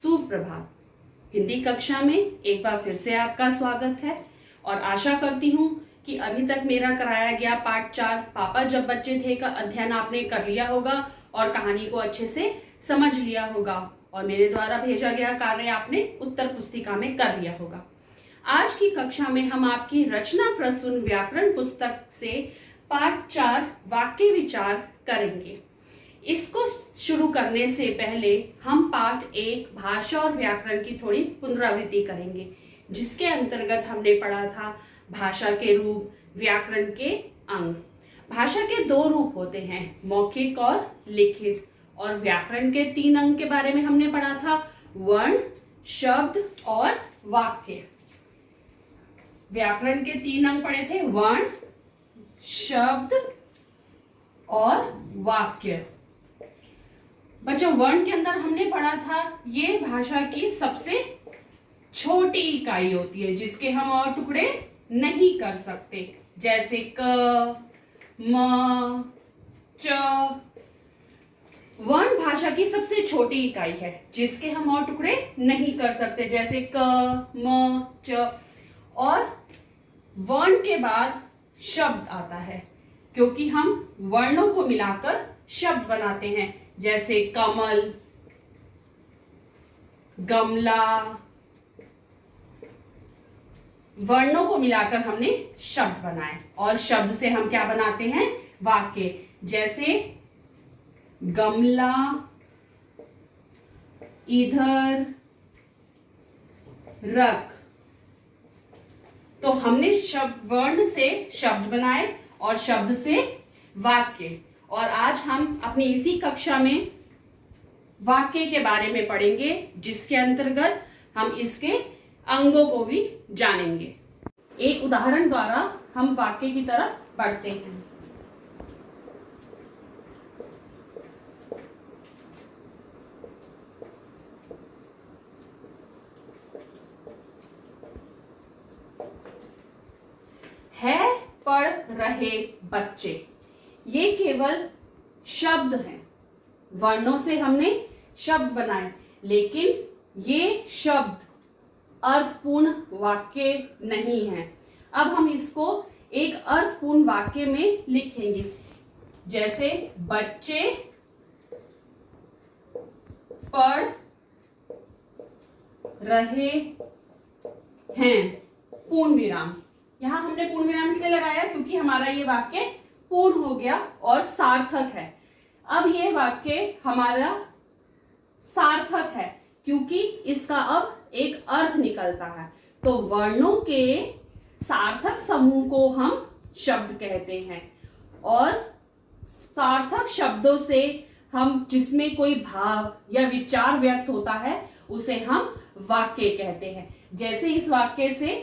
सुप्रभात। हिंदी कक्षा में एक बार फिर से आपका स्वागत है और आशा करती हूँ कि अभी तक मेरा कराया गया पाठ 4 पापा जब बच्चे थे का अध्ययन आपने कर लिया होगा और कहानी को अच्छे से समझ लिया होगा और मेरे द्वारा भेजा गया कार्य आपने उत्तर पुस्तिका में कर लिया होगा। आज की कक्षा में हम आपकी रचना प्रसून व्याकरण पुस्तक से पाठ 4 वाक्य विचार करेंगे। इसको शुरू करने से पहले हम पाठ 1 भाषा और व्याकरण की थोड़ी पुनरावृत्ति करेंगे, जिसके अंतर्गत हमने पढ़ा था भाषा के रूप, व्याकरण के अंग। भाषा के 2 रूप होते हैं, मौखिक और लिखित, और व्याकरण के 3 अंग के बारे में हमने पढ़ा था, वर्ण, शब्द और वाक्य। व्याकरण के 3 अंग पढ़े थे, वर्ण, शब्द और वाक्य। बच्चों, वर्ण के अंदर हमने पढ़ा था ये भाषा की सबसे छोटी इकाई होती है जिसके हम और टुकड़े नहीं कर सकते, जैसे क, म, च। वर्ण भाषा की सबसे छोटी इकाई है जिसके हम और टुकड़े नहीं कर सकते, जैसे क, म, च। और वर्ण के बाद शब्द आता है क्योंकि हम वर्णों को मिलाकर शब्द बनाते हैं, जैसे कमल, गमला। वर्णों को मिलाकर हमने शब्द बनाए और शब्द से हम क्या बनाते हैं, वाक्य। जैसे गमला इधर रख। तो हमने शब्द, वर्ण से शब्द बनाए और शब्द से वाक्य। और आज हम अपनी इसी कक्षा में वाक्य के बारे में पढ़ेंगे, जिसके अंतर्गत हम इसके अंगों को भी जानेंगे। एक उदाहरण द्वारा हम वाक्य की तरफ बढ़ते हैं। है पढ़ रहे बच्चे, ये केवल शब्द हैं। वर्णों से हमने शब्द बनाए, लेकिन ये शब्द अर्थपूर्ण वाक्य नहीं है। अब हम इसको एक अर्थपूर्ण वाक्य में लिखेंगे, जैसे बच्चे पढ़ रहे हैं, पूर्ण विराम। यहां हमने पूर्ण विराम इसलिए लगाया क्योंकि हमारा ये वाक्य पूर्ण हो गया और सार्थक है। अब ये वाक्य हमारा सार्थक है क्योंकि इसका अब एक अर्थ निकलता है। तो वर्णों के सार्थक समूह को हम शब्द कहते हैं और सार्थक शब्दों से हम जिसमें कोई भाव या विचार व्यक्त होता है उसे हम वाक्य कहते हैं। जैसे इस वाक्य से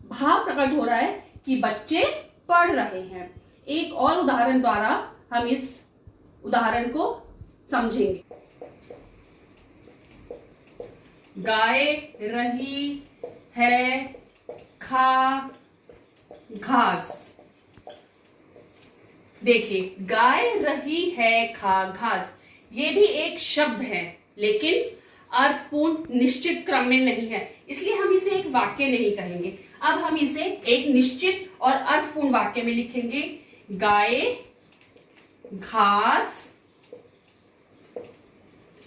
भाव प्रकट हो रहा है कि बच्चे पढ़ रहे हैं। एक और उदाहरण द्वारा हम इस उदाहरण को समझेंगे। गाय रही है खा घास। देखिए, गाय रही है खा घास, ये भी एक शब्द है लेकिन अर्थपूर्ण निश्चित क्रम में नहीं है, इसलिए हम इसे एक वाक्य नहीं कहेंगे। अब हम इसे एक निश्चित और अर्थपूर्ण वाक्य में लिखेंगे। गाय घास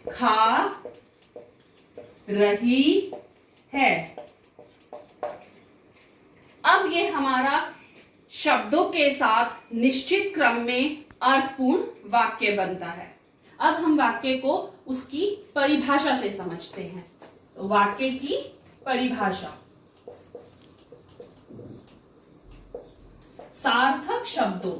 खा रही है। अब ये हमारा शब्दों के साथ निश्चित क्रम में अर्थपूर्ण वाक्य बनता है। अब हम वाक्य को उसकी परिभाषा से समझते हैं। तो वाक्य की परिभाषा, सार्थक शब्दों,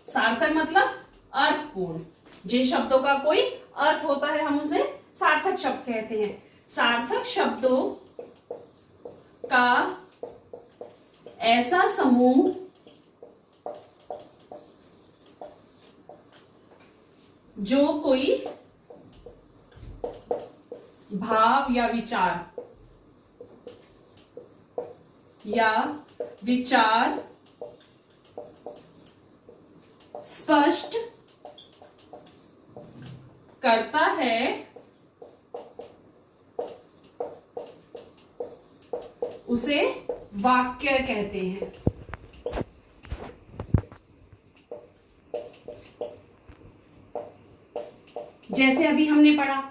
सार्थक मतलब अर्थपूर्ण, जिन शब्दों का कोई अर्थ होता है हम उसे सार्थक शब्द कहते हैं। सार्थक शब्दों का ऐसा समूह जो कोई भाव या विचार स्पष्ट करता है उसे वाक्य कहते हैं। जैसे अभी हमने पढ़ा,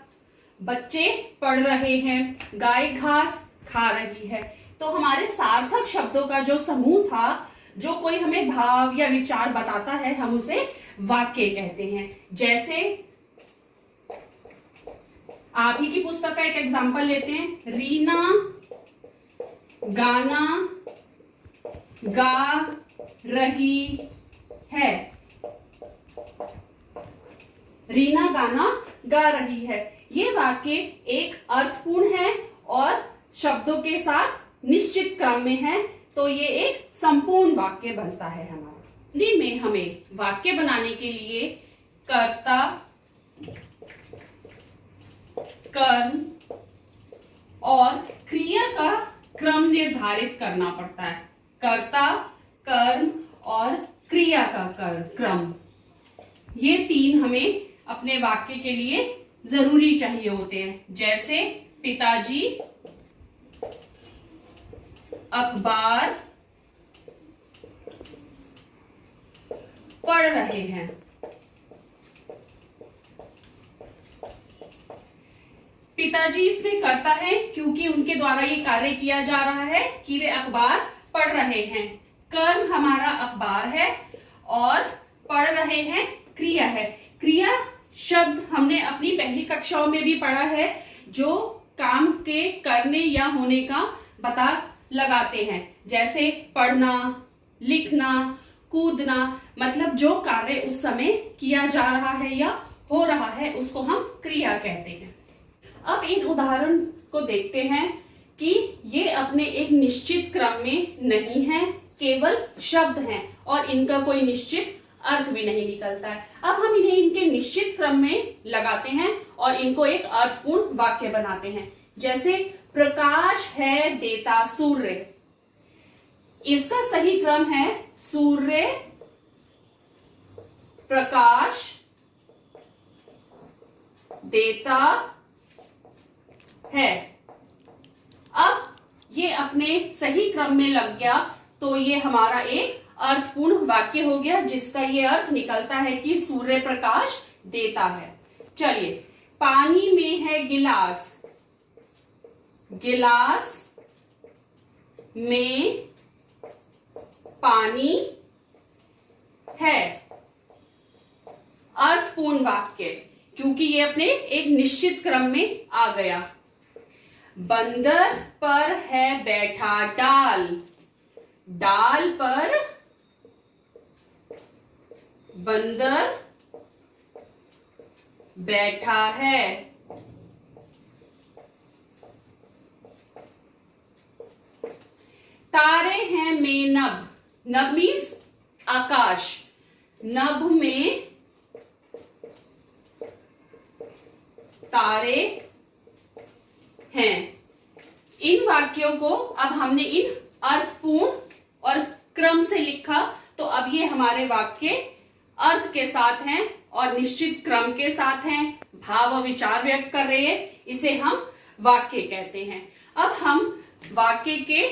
बच्चे पढ़ रहे हैं, गाय घास खा रही है। तो हमारे सार्थक शब्दों का जो समूह था, जो कोई हमें भाव या विचार बताता है, हम उसे वाक्य कहते हैं। जैसे आप ही की पुस्तक का एक एग्जाम्पल लेते हैं। रीना गाना गा रही है। रीना गाना गा रही है। ये वाक्य एक अर्थपूर्ण है और शब्दों के साथ निश्चित क्रम में है, तो ये एक संपूर्ण वाक्य बनता है हमारा। हिंदी में हमें वाक्य बनाने के लिए कर्ता, कर्म और क्रिया का क्रम निर्धारित करना पड़ता है। कर्ता, कर्म और क्रिया का क्रम, ये तीन हमें अपने वाक्य के लिए जरूरी चाहिए होते हैं। जैसे पिताजी अखबार पढ़ रहे हैं। पिताजी इसमें करता है क्योंकि उनके द्वारा ये कार्य किया जा रहा है कि वे अखबार पढ़ रहे हैं। कर्म हमारा अखबार है और पढ़ रहे हैं क्रिया है। क्रिया शब्द हमने अपनी पहली कक्षाओं में भी पढ़ा है, जो काम के करने या होने का पता लगाते हैं। जैसे पढ़ना, लिखना, कूदना, मतलब जो कार्य उस समय किया जा रहा है या हो रहा है, उसको हम क्रिया कहते हैं। अब इन उदाहरण को देखते हैं कि ये अपने एक निश्चित क्रम में नहीं है, केवल शब्द हैं और इनका कोई निश्चित अर्थ भी नहीं निकलता है। अब हम इन्हें इनके निश्चित क्रम में लगाते हैं और इनको एक अर्थपूर्ण वाक्य बनाते हैं। जैसे प्रकाश है देता सूर्य, इसका सही क्रम है सूर्य, प्रकाश, देता है। अब ये अपने सही क्रम में लग गया, तो ये हमारा एक अर्थपूर्ण वाक्य हो गया, जिसका ये अर्थ निकलता है कि सूर्य प्रकाश देता है। चलिए, पानी में है गिलास, गिलास में पानी है। अर्थपूर्ण वाक्य, क्योंकि ये अपने एक निश्चित क्रम में आ गया। बंदर पर है बैठा डाल, डाल पर बंदर बैठा है। तारे हैं में नभ, नभ मीन्स आकाश, नभ में तारे हैं। इन वाक्यों को अब हमने इन अर्थपूर्ण और क्रम से लिखा, तो अब ये हमारे वाक्य अर्थ के साथ हैं और निश्चित क्रम के साथ हैं, भाव और विचार व्यक्त कर रहे हैं, इसे हम वाक्य कहते हैं। अब हम वाक्य के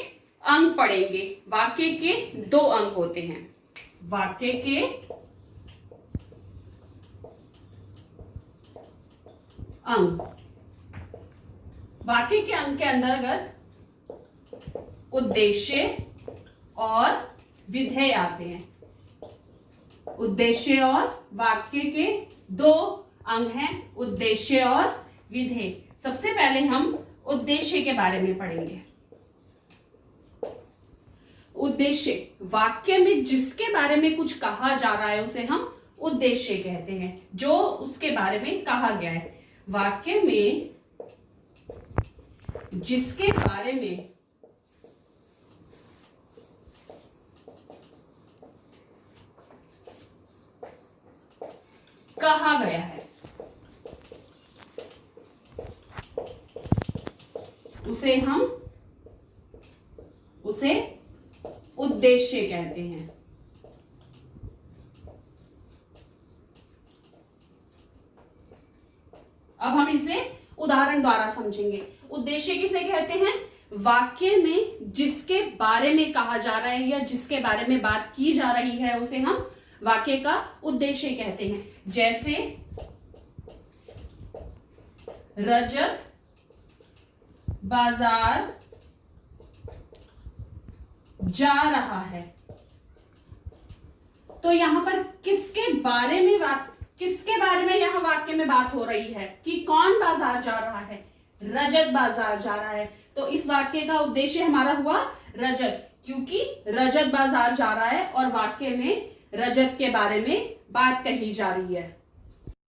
अंग पढ़ेंगे। वाक्य के दो अंग होते हैं। वाक्य के अंग, वाक्य के अंग के अंतर्गत उद्देश्य और विधेय आते हैं। उद्देश्य और वाक्य के दो अंग हैं, उद्देश्य और विधेय। सबसे पहले हम उद्देश्य के बारे में पढ़ेंगे। उद्देश्य, वाक्य में जिसके बारे में कुछ कहा जा रहा है उसे हम उद्देश्य कहते हैं, जो उसके बारे में कहा गया है। वाक्य में जिसके बारे में कहा गया है उसे उद्देश्य कहते हैं। अब हम इसे उदाहरण द्वारा समझेंगे। उद्देश्य किसे कहते हैं? वाक्य में जिसके बारे में कहा जा रहा है या जिसके बारे में बात की जा रही है उसे हम वाक्य का उद्देश्य कहते हैं। जैसे रजत बाजार जा रहा है। तो यहां पर किसके बारे में यहां वाक्य में बात हो रही है कि कौन बाजार जा रहा है? रजत बाजार जा रहा है। तो इस वाक्य का उद्देश्य हमारा हुआ रजत, क्योंकि रजत बाजार जा रहा है और वाक्य में रजत के बारे में बात कही जा रही है।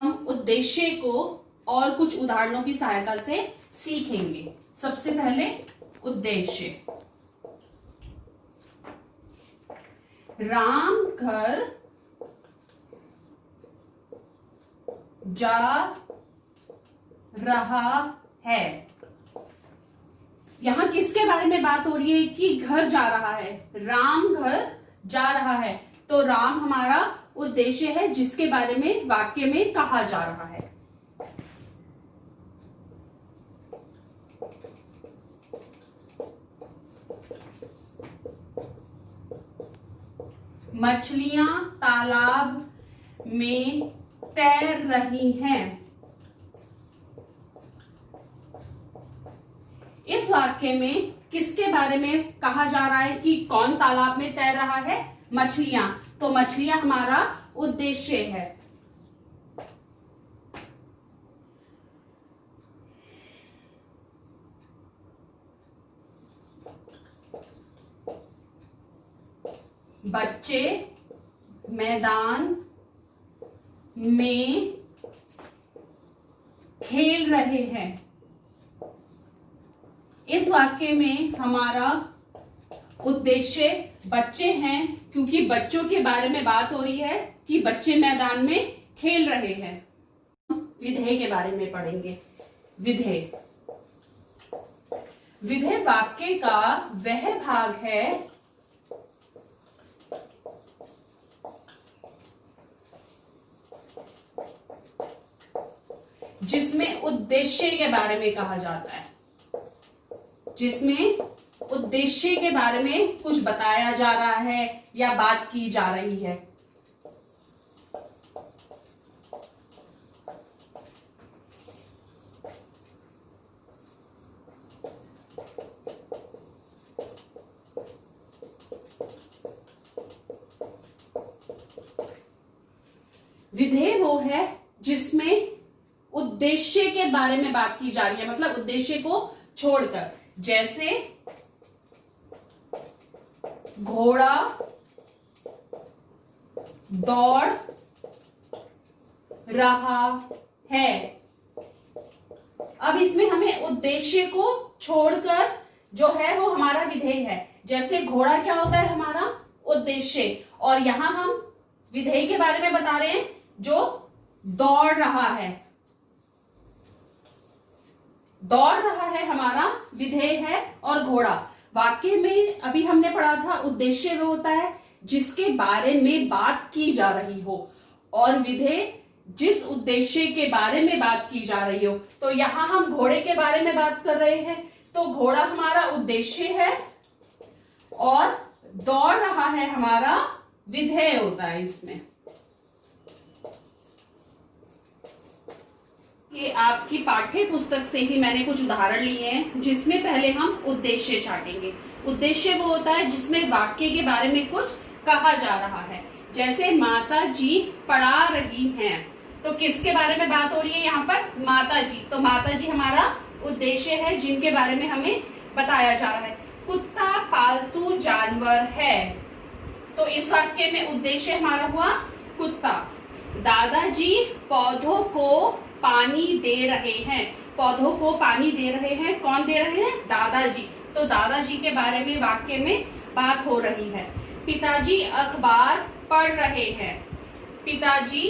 हम उद्देश्य को और कुछ उदाहरणों की सहायता से सीखेंगे। सबसे पहले उद्देश्य। राम घर जा रहा है। यहां किसके बारे में बात हो रही है कि घर जा रहा है? राम घर जा रहा है। तो राम हमारा उद्देश्य है जिसके बारे में वाक्य में कहा जा रहा है। मछलियां तालाब में तैर रही हैं। इस वाक्य में किसके बारे में कहा जा रहा है कि कौन तालाब में तैर रहा है? मछलियां। तो मछलियां हमारा उद्देश्य है। बच्चे मैदान में खेल रहे हैं। इस वाक्य में हमारा उद्देश्य बच्चे हैं, क्योंकि बच्चों के बारे में बात हो रही है कि बच्चे मैदान में खेल रहे हैं। विधेय के बारे में पढ़ेंगे। विधेय। विधेय वाक्य का वह भाग है जिसमें उद्देश्य के बारे में कहा जाता है, जिसमें उद्देश्य के बारे में कुछ बताया जा रहा है या बात की जा रही है। विधेय वो है जिसमें उद्देश्य के बारे में बात की जा रही है, मतलब उद्देश्य को छोड़कर। जैसे घोड़ा दौड़ रहा है। अब इसमें हमें उद्देश्य को छोड़कर जो है वो हमारा विधेय है। जैसे घोड़ा क्या होता है? हमारा उद्देश्य। और यहां हम विधेय के बारे में बता रहे हैं जो दौड़ रहा है। दौड़ रहा है हमारा विधेय है। और घोड़ा वाक्य में अभी हमने पढ़ा था उद्देश्य वो होता है जिसके बारे में बात की जा रही हो, और विधेय जिस उद्देश्य के बारे में बात की जा रही हो। तो यहां हम घोड़े के बारे में बात कर रहे हैं, तो घोड़ा हमारा उद्देश्य है और दौड़ रहा है हमारा विधेय होता है इसमें। ये आपकी पाठ्य पुस्तक से ही मैंने कुछ उदाहरण लिए हैं, जिसमें पहले हम उद्देश्य छाटेंगे। उद्देश्य वो होता है जिसमें वाक्य के बारे में कुछ कहा जा रहा है। जैसे माता जी पढ़ा रही हैं, तो किसके बारे में बात हो रही है यहाँ पर? माता जी। तो माता जी हमारा उद्देश्य है जिनके बारे में हमें बताया जा रहा है। कुत्ता पालतू जानवर है, तो इस वाक्य में उद्देश्य हमारा हुआ कुत्ता। दादाजी पौधों को पानी दे रहे हैं। पौधों को पानी दे रहे हैं, कौन दे रहे हैं? दादाजी। तो दादाजी के बारे में वाक्य में बात हो रही है। पिताजी अखबार पढ़ रहे हैं। पिताजी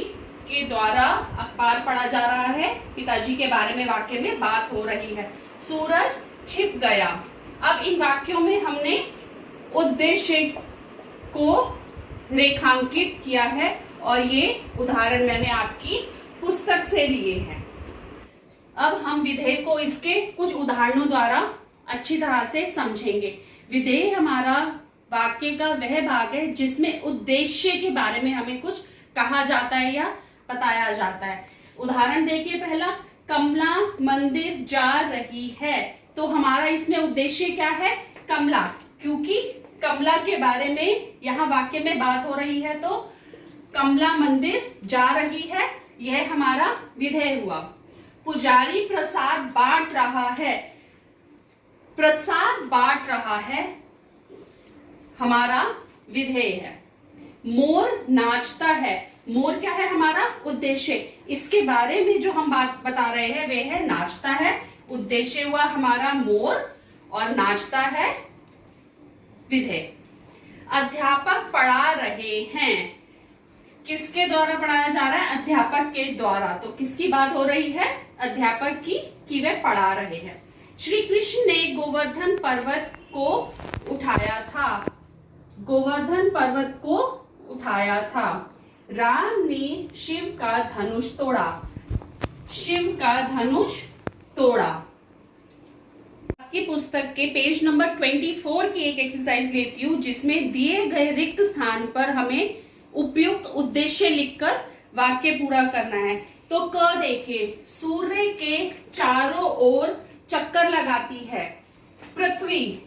के द्वारा अखबार पढ़ा जा रहा है, पिताजी के बारे में वाक्य में बात हो रही है। सूरज छिप गया। अब इन वाक्यों में हमने उद्देश्य को रेखांकित किया है और ये उदाहरण मैंने आपकी पुस्तक से लिए हैं। अब हम विधेय को इसके कुछ उदाहरणों द्वारा अच्छी तरह से समझेंगे। विधेय हमारा वाक्य का वह भाग है जिसमें उद्देश्य के बारे में हमें कुछ कहा जाता है या बताया जाता है। उदाहरण देखिए, पहला, कमला मंदिर जा रही है। तो हमारा इसमें उद्देश्य क्या है? कमला, क्योंकि कमला के बारे में यहाँ वाक्य में बात हो रही है, तो कमला मंदिर जा रही है, यह हमारा विधेय हुआ। पुजारी प्रसाद बांट रहा है। प्रसाद बांट रहा है हमारा विधेय है। मोर नाचता है। मोर क्या है? हमारा उद्देश्य। इसके बारे में जो हम बात बता रहे हैं वे है नाचता है। उद्देश्य हुआ हमारा मोर और नाचता है विधेय। अध्यापक पढ़ा रहे हैं। किसके द्वारा पढ़ाया जा रहा है? अध्यापक के द्वारा। तो किसकी बात हो रही है? अध्यापक की, कि वे पढ़ा रहे हैं। श्री कृष्ण ने गोवर्धन पर्वत को उठाया था। गोवर्धन पर्वत को उठाया था। राम ने शिव का धनुष तोड़ा। शिव का धनुष तोड़ा। आपकी पुस्तक के पेज नंबर 24 की एक एक्सरसाइज लेती हूँ, जिसमें दिए गए रिक्त स्थान पर हमें उपयुक्त उद्देश्य लिखकर वाक्य पूरा करना है। तो क देखिए, सूर्य के चारों ओर चक्कर लगाती है। पृथ्वी,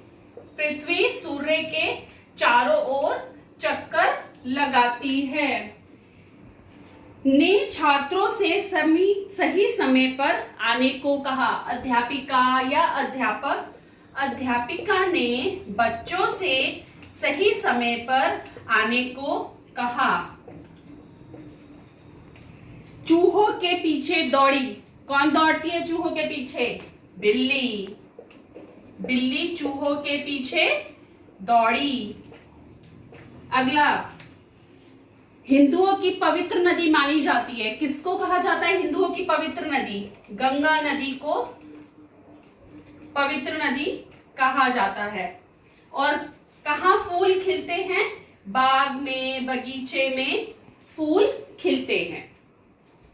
पृथ्वी सूर्य के चारों ओर चक्कर लगाती है। ने छात्रों से सही समय पर आने को कहा। अध्यापिका या अध्यापक, अध्यापिका ने बच्चों से सही समय पर आने को कहा। चूहों के पीछे दौड़ी। कौन दौड़ती है चूहों के पीछे? बिल्ली। बिल्ली चूहों के पीछे दौड़ी। अगला, हिंदुओं की पवित्र नदी मानी जाती है। किसको कहा जाता है हिंदुओं की पवित्र नदी? गंगा नदी को पवित्र नदी कहा जाता है। और कहाँ फूल खिलते हैं? बाग में, बगीचे में फूल खिलते हैं।